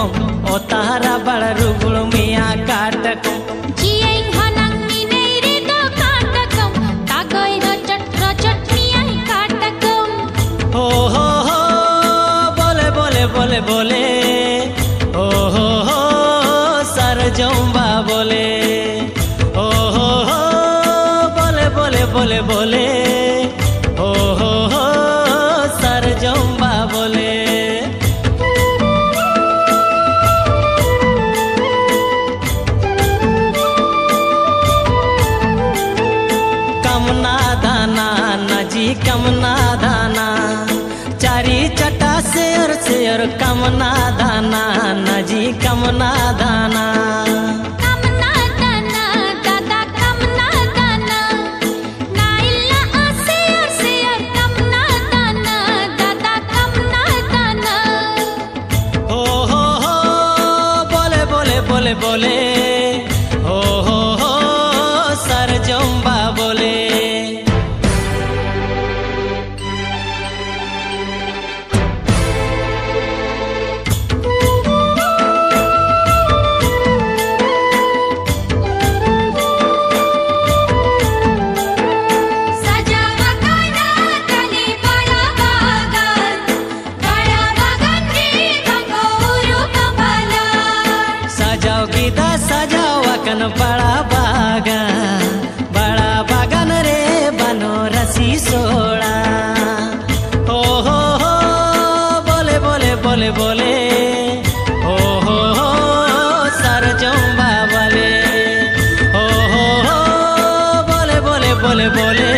कम ओ तारा बड़ रुगुल मिया काटकम जियें हनंग मिने रे दो काटकम कागय रचट मिया काटकम हो बोले बोले बोले बोले हो सर जौंबा बोले हो बोले बोले बोले बोले हो सर जौंबा बोले कमना दाना नजी कमना दाना चारी चटा शेर कमना दाना नजी कमना दाना कमना दाना दादा कमना दाना नाइला शेर कमना दाना दादा कमना दाना हो बोले बोले बोले बोले हो सर जौंबा बोले बड़ा बागान रे बनो रसी सोड़ा हो बोले बोले बोले बोले हो सर जौंबा बोले हो बोले बोले बोले बोले